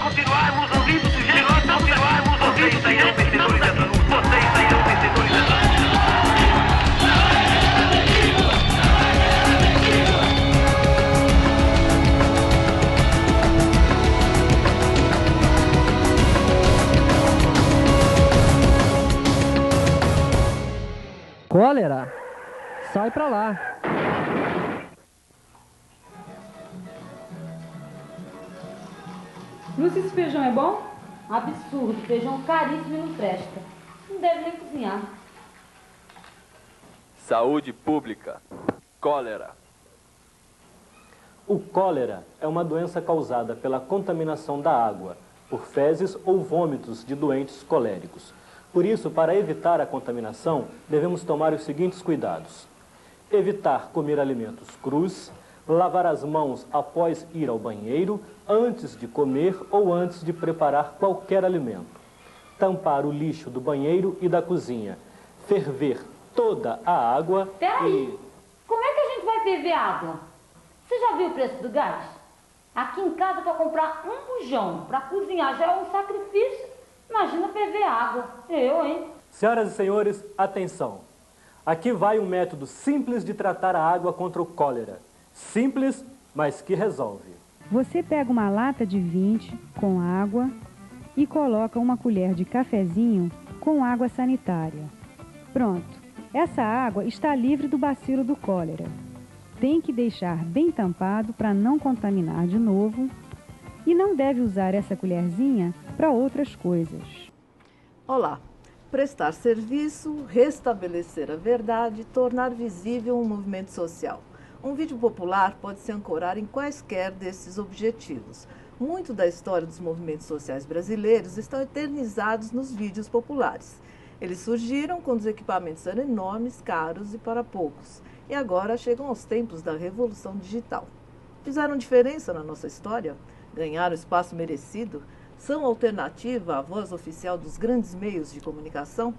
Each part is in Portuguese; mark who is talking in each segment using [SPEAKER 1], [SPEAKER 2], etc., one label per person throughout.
[SPEAKER 1] continuarmos ouvindo sujeitos, se nós continuarmos ouvindo sujeitos, vencedores dessa luta. Vocês sairão vencedores dessa luta.
[SPEAKER 2] Cólera, sai pra lá.
[SPEAKER 3] Lúcia, esse feijão é bom? Absurdo, feijão caríssimo e não presta. Não deve nem cozinhar.
[SPEAKER 4] Saúde pública. Cólera.
[SPEAKER 5] O cólera é uma doença causada pela contaminação da água, por fezes ou vômitos de doentes coléricos. Por isso, para evitar a contaminação, devemos tomar os seguintes cuidados. Evitar comer alimentos crus, lavar as mãos após ir ao banheiro, antes de comer ou antes de preparar qualquer alimento. Tampar o lixo do banheiro e da cozinha. Ferver toda a água.
[SPEAKER 3] Peraí, como é que a gente vai ferver água? Você já viu o preço do gás? Aqui em casa, para comprar um bujão para cozinhar já é um sacrifício. Imagina ferver água. Eu, hein?
[SPEAKER 5] Senhoras e senhores, atenção. Aqui vai um método simples de tratar a água contra o cólera. Simples, mas que resolve.
[SPEAKER 6] Você pega uma lata de 20 com água e coloca uma colher de cafezinho com água sanitária. Pronto. Essa água está livre do bacilo do cólera. Tem que deixar bem tampado para não contaminar de novo e não deve usar essa colherzinha para outras coisas.
[SPEAKER 7] Olá. Prestar serviço, restabelecer a verdade, tornar visível um movimento social. Um vídeo popular pode se ancorar em quaisquer desses objetivos. Muito da história dos movimentos sociais brasileiros estão eternizados nos vídeos populares. Eles surgiram quando os equipamentos eram enormes, caros e para poucos. E agora chegam aos tempos da revolução digital. Fizeram diferença na nossa história? Ganharam espaço merecido? São alternativa à voz oficial dos grandes meios de comunicação?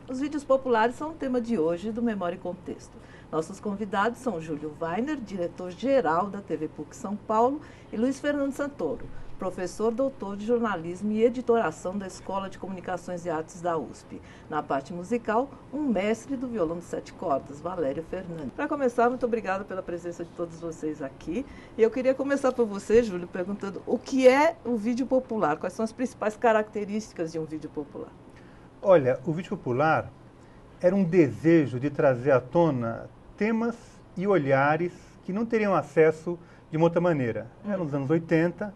[SPEAKER 7] Os vídeos populares são o tema de hoje do Memória e Contexto. Nossos convidados são Júlio Weiner, diretor-geral da TV PUC São Paulo, e Luiz Fernando Santoro, professor doutor de jornalismo e editoração da Escola de Comunicações e Artes da USP. Na parte musical, um mestre do violão de 7 cordas, Valério Fernandes. Para começar, muito obrigada pela presença de todos vocês aqui. E eu queria começar por você, Júlio, perguntando o que é o vídeo popular? Quais são as principais características de um vídeo popular?
[SPEAKER 8] Olha, o vídeo popular era um desejo de trazer à tona temas e olhares que não teriam acesso de uma outra maneira. Era nos anos 80,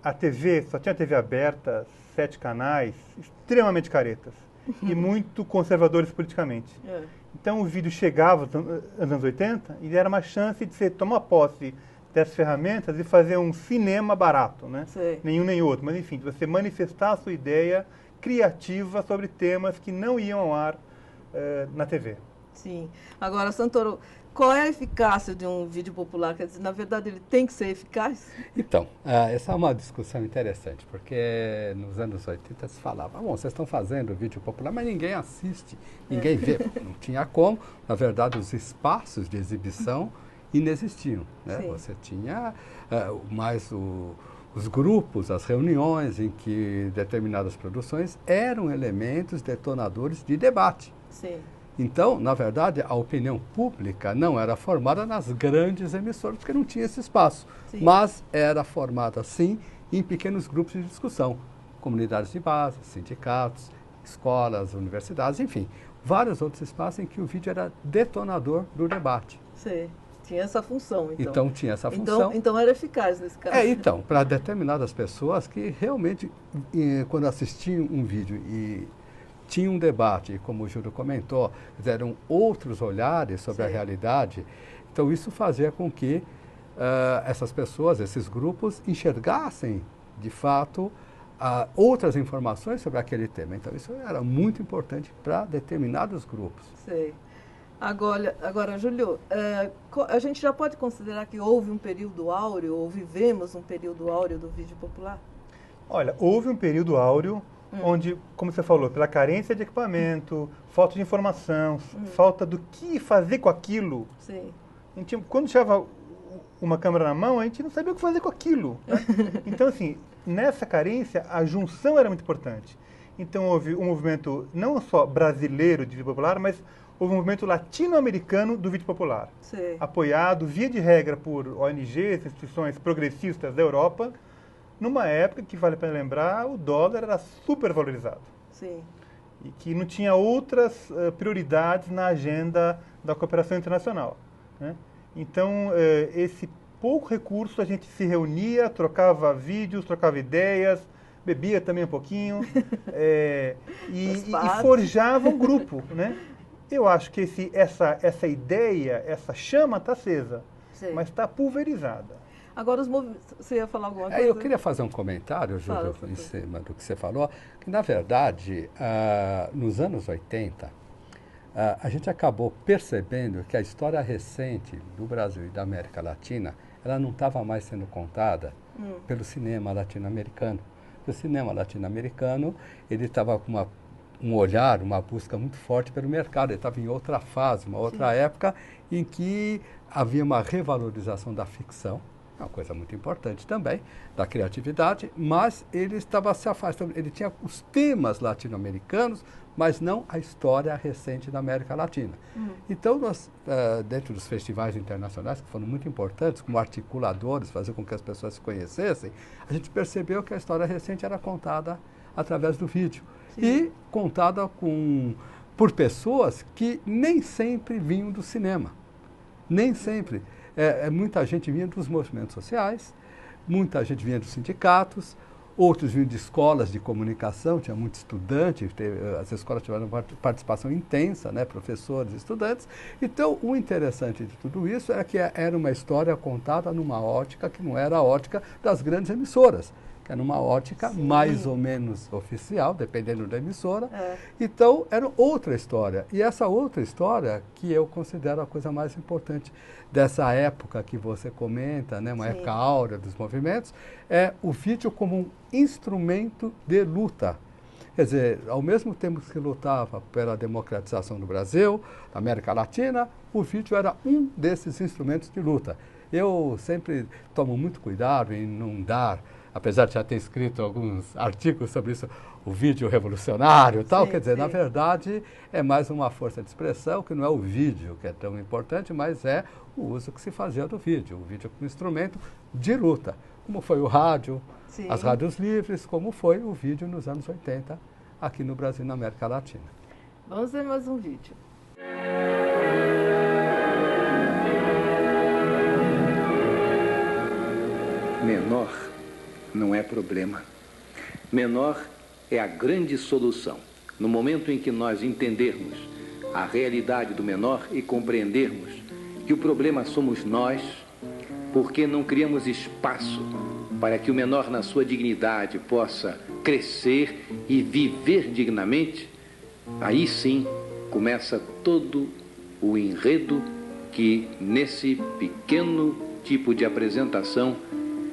[SPEAKER 8] a TV, só tinha TV aberta, 7 canais, extremamente caretas e muito conservadores politicamente. Então o vídeo chegava nos anos 80 e era uma chance de você tomar posse dessas ferramentas e fazer um cinema barato, né? Nenhum nem outro, mas enfim, de você manifestar a sua ideia criativa sobre temas que não iam ao ar na TV.
[SPEAKER 7] Sim. Agora, Santoro, qual é a eficácia de um vídeo popular? Quer dizer, na verdade, ele tem que ser eficaz?
[SPEAKER 9] Então, essa é uma discussão interessante, porque nos anos 80 se falava, bom, vocês estão fazendo vídeo popular, mas ninguém assiste, ninguém vê. Não tinha como. Na verdade, os espaços de exibição inexistiam, né? Você tinha mais os grupos, as reuniões em que determinadas produções eram elementos detonadores de debate.
[SPEAKER 7] Sim.
[SPEAKER 9] Então, na verdade, a opinião pública não era formada nas grandes emissoras, porque não tinha esse espaço.
[SPEAKER 7] Sim.
[SPEAKER 9] Mas era formada, sim, em pequenos grupos de discussão. Comunidades de base, sindicatos, escolas, universidades, enfim. Vários outros espaços em que o vídeo era detonador do debate.
[SPEAKER 7] Sim. Tinha essa função, então.
[SPEAKER 9] Então, tinha essa função.
[SPEAKER 7] Então era eficaz nesse caso.
[SPEAKER 9] Então, para determinadas pessoas que realmente, quando assistiam um vídeo e tinha um debate, como o Júlio comentou, eram outros olhares sobre a realidade. Então, isso fazia com que essas pessoas, esses grupos, enxergassem, de fato, outras informações sobre aquele tema. Então, isso era muito importante para determinados grupos.
[SPEAKER 7] Sei. Agora, Júlio, a gente já pode considerar que houve um período áureo, ou vivemos um período áureo do vídeo popular?
[SPEAKER 8] Olha, houve um período áureo onde, como você falou, pela carência de equipamento, falta de informação, falta do que fazer com aquilo.
[SPEAKER 7] Sim.
[SPEAKER 8] A gente, quando chegava uma câmera na mão, a gente não sabia o que fazer com aquilo. Né? Então, assim, nessa carência, a junção era muito importante. Então, houve um movimento não só brasileiro de vídeo popular, mas houve um movimento latino-americano do vídeo popular.
[SPEAKER 7] Sim.
[SPEAKER 8] Apoiado, via de regra, por ONGs, instituições progressistas da Europa, numa época que, vale a pena lembrar, o dólar era super valorizado.
[SPEAKER 7] Sim.
[SPEAKER 8] E que não tinha outras prioridades na agenda da cooperação internacional, né? Então, esse pouco recurso, a gente se reunia, trocava vídeos, trocava ideias, bebia também um pouquinho, e forjava um grupo, né? Eu acho que essa ideia, essa chama está acesa,
[SPEAKER 7] Sim.
[SPEAKER 8] mas está pulverizada.
[SPEAKER 7] Agora, você ia falar alguma coisa?
[SPEAKER 9] Eu queria fazer um comentário, Júlio, em cima do que você falou, que, na verdade, nos anos 80, a gente acabou percebendo que a história recente do Brasil e da América Latina, ela não estava mais sendo contada pelo cinema latino-americano. O cinema latino-americano, ele estava com um olhar, uma busca muito forte pelo mercado. Ele estava em outra fase, uma outra época em que havia uma revalorização da ficção, uma coisa muito importante também, da criatividade, mas ele estava se afastando. Ele tinha os temas latino-americanos, mas não a história recente da América Latina. Então, nós, dentro dos festivais internacionais, que foram muito importantes, como articuladores, fazer com que as pessoas se conhecessem, a gente percebeu que a história recente era contada através do vídeo. Sim. E contada por pessoas que nem sempre vinham do cinema. Nem sempre. Muita gente vinha dos movimentos sociais, muita gente vinha dos sindicatos, outros vinham de escolas de comunicação, tinha muito estudante, as escolas tiveram participação intensa, né, professores, estudantes. Então, o interessante de tudo isso é que era uma história contada numa ótica que não era a ótica das grandes emissoras, que era uma ótica mais ou menos oficial, dependendo da emissora. Então, era outra história. E essa outra história, que eu considero a coisa mais importante dessa época que você comenta, né, uma época áurea dos movimentos, é o vídeo como um instrumento de luta. Quer dizer, ao mesmo tempo que lutava pela democratização do Brasil, da América Latina, o vídeo era um desses instrumentos de luta. Eu sempre tomo muito cuidado em não dar, apesar de já ter escrito alguns artigos sobre isso, o vídeo revolucionário e tal, quer dizer, na verdade, é mais uma força de expressão, que não é o vídeo que é tão importante, mas é o uso que se fazia do vídeo, o vídeo como instrumento de luta, como foi o rádio, as rádios livres, como foi o vídeo nos anos 80, aqui no Brasil e na América Latina.
[SPEAKER 7] Vamos ver mais um vídeo.
[SPEAKER 10] Menor não é problema. Menor é a grande solução. No momento em que nós entendermos a realidade do menor e compreendermos que o problema somos nós, porque não criamos espaço para que o menor, na sua dignidade, possa crescer e viver dignamente, aí sim começa todo o enredo que, nesse pequeno tipo de apresentação,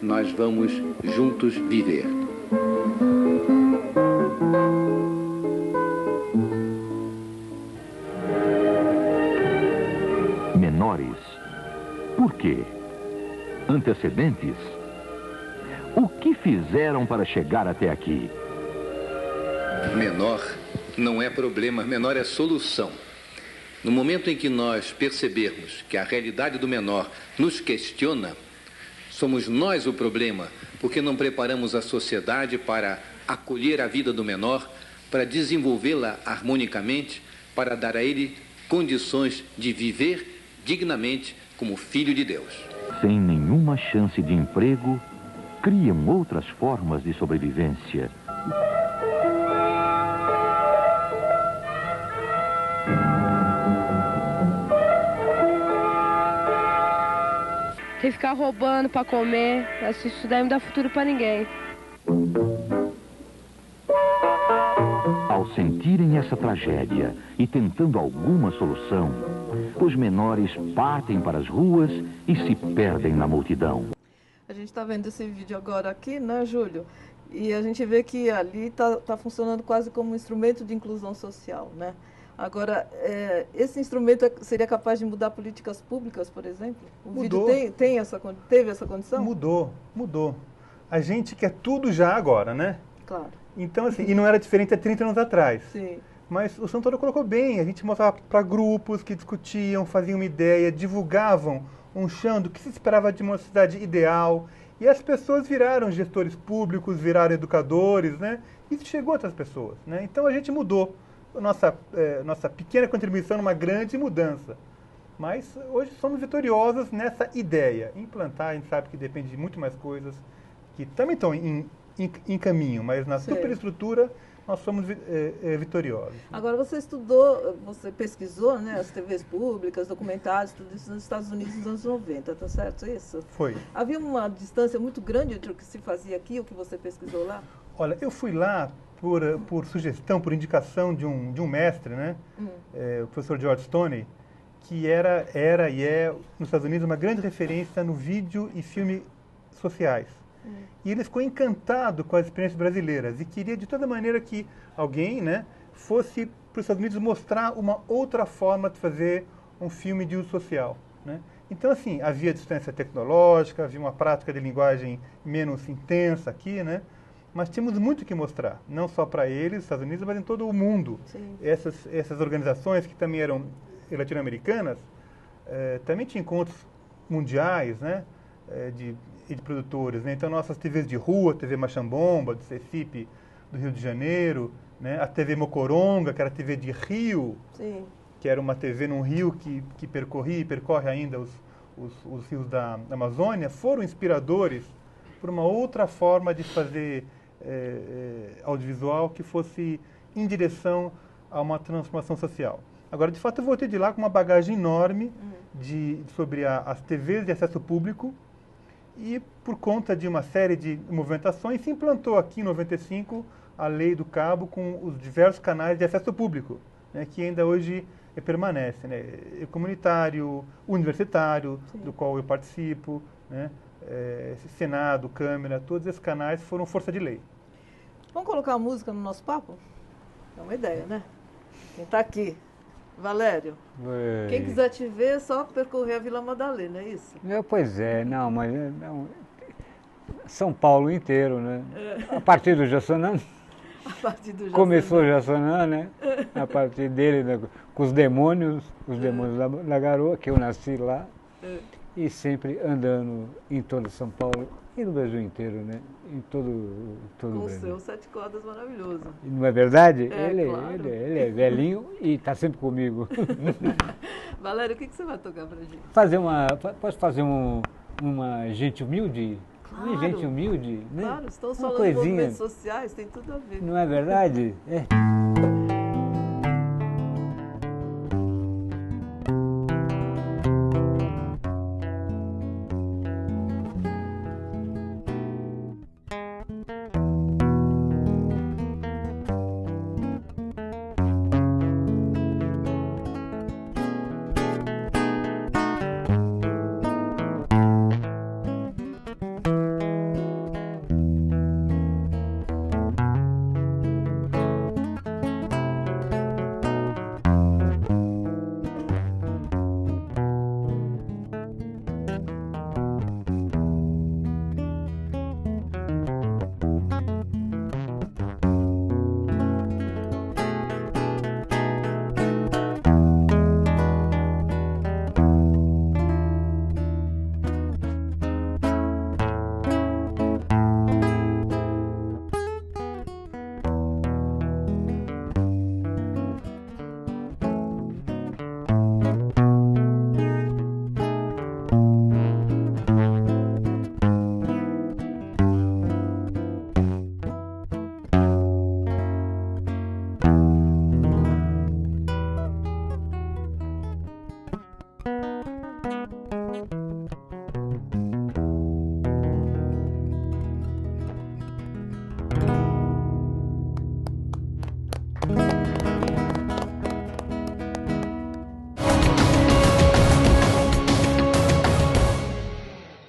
[SPEAKER 10] nós vamos juntos viver.
[SPEAKER 11] Menores. Por quê? Antecedentes? O que fizeram para chegar até aqui?
[SPEAKER 10] Menor não é problema, menor é solução. No momento em que nós percebermos que a realidade do menor nos questiona, somos nós o problema, porque não preparamos a sociedade para acolher a vida do menor, para desenvolvê-la harmonicamente, para dar a ele condições de viver dignamente como filho de Deus.
[SPEAKER 11] Sem nenhuma chance de emprego, criam outras formas de sobrevivência.
[SPEAKER 12] Tem que ficar roubando para comer, se estudar não dá futuro para ninguém.
[SPEAKER 11] Ao sentirem essa tragédia e tentando alguma solução, os menores partem para as ruas e se perdem na multidão.
[SPEAKER 7] A gente está vendo esse vídeo agora aqui, né, Júlio? E a gente vê que ali está funcionando quase como um instrumento de inclusão social, né? Agora, esse instrumento seria capaz de mudar políticas públicas, por exemplo? O vídeo teve essa condição?
[SPEAKER 8] Mudou. a gente quer tudo já agora, né?
[SPEAKER 7] Claro.
[SPEAKER 8] Então, assim, e não era diferente há 30 anos atrás.
[SPEAKER 7] Sim.
[SPEAKER 8] Mas o Santoro colocou bem, a gente mostrava para grupos que discutiam, faziam uma ideia, divulgavam um chão do que se esperava de uma cidade ideal. E as pessoas viraram gestores públicos, viraram educadores, né? Isso chegou a outras pessoas, né? Então a gente mudou. Nossa pequena contribuição numa grande mudança. Mas hoje somos vitoriosos nessa ideia. Implantar, a gente sabe que depende de muito mais coisas, que também estão em caminho, mas na superestrutura nós somos vitoriosos.
[SPEAKER 7] Agora, você estudou, você pesquisou, né, as TVs públicas, documentários, tudo isso nos Estados Unidos nos anos 90, tá certo isso?
[SPEAKER 8] Foi.
[SPEAKER 7] Havia uma distância muito grande entre o que se fazia aqui e o que você pesquisou lá?
[SPEAKER 8] Olha, eu fui lá por sugestão, por indicação de um mestre, né, o professor George Stoney, que era e é, nos Estados Unidos, uma grande referência no vídeo e filme sociais. E ele ficou encantado com as experiências brasileiras e queria de toda maneira que alguém, né, fosse para os Estados Unidos mostrar uma outra forma de fazer um filme de uso social, né? Então, assim, havia distância tecnológica, havia uma prática de linguagem menos intensa aqui, né? Mas tínhamos muito que mostrar, não só para eles, Estados Unidos, mas em todo o mundo. Essas organizações que também eram latino-americanas, também tinham encontros mundiais, né, de produtores, né? Então, nossas TVs de rua, TV Machambomba, do Recife, do Rio de Janeiro, né? A TV Mocoronga, que era a TV de rio, que era uma TV num rio que percorria e percorre ainda os rios da Amazônia, foram inspiradores por uma outra forma de fazer audiovisual que fosse em direção a uma transformação social. Agora, de fato, eu voltei de lá com uma bagagem enorme sobre as TVs de acesso público e, por conta de uma série de movimentações, se implantou aqui em 95 a Lei do Cabo com os diversos canais de acesso público, né, que ainda hoje permanece, né, comunitário, universitário, do qual eu participo, né, Senado, Câmara, todos esses canais foram força de lei.
[SPEAKER 7] Vamos colocar a música no nosso papo? É uma ideia, né? Quem está aqui? Valério, quem quiser te ver é só percorrer a Vila Madalena, é isso?
[SPEAKER 13] Pois é, não, mas São Paulo inteiro, né? A partir do Jaçanã, começou o Jaçanã, né? A partir dele, né, com os demônios da Garoa, que eu nasci lá, e sempre andando em todo São Paulo e no Brasil inteiro, né? Em todo o Brasil.
[SPEAKER 7] Com o seu 7 cordas maravilhoso.
[SPEAKER 13] Não é verdade?
[SPEAKER 7] Claro.
[SPEAKER 13] Ele é velhinho e está sempre comigo.
[SPEAKER 7] Valério, o que você vai tocar pra gente?
[SPEAKER 13] Posso fazer uma gente humilde?
[SPEAKER 7] Claro.
[SPEAKER 13] Uma gente humilde, né?
[SPEAKER 7] Claro, estamos
[SPEAKER 13] uma
[SPEAKER 7] falando de movimentos sociais, tem tudo a ver.
[SPEAKER 13] Não é verdade? É.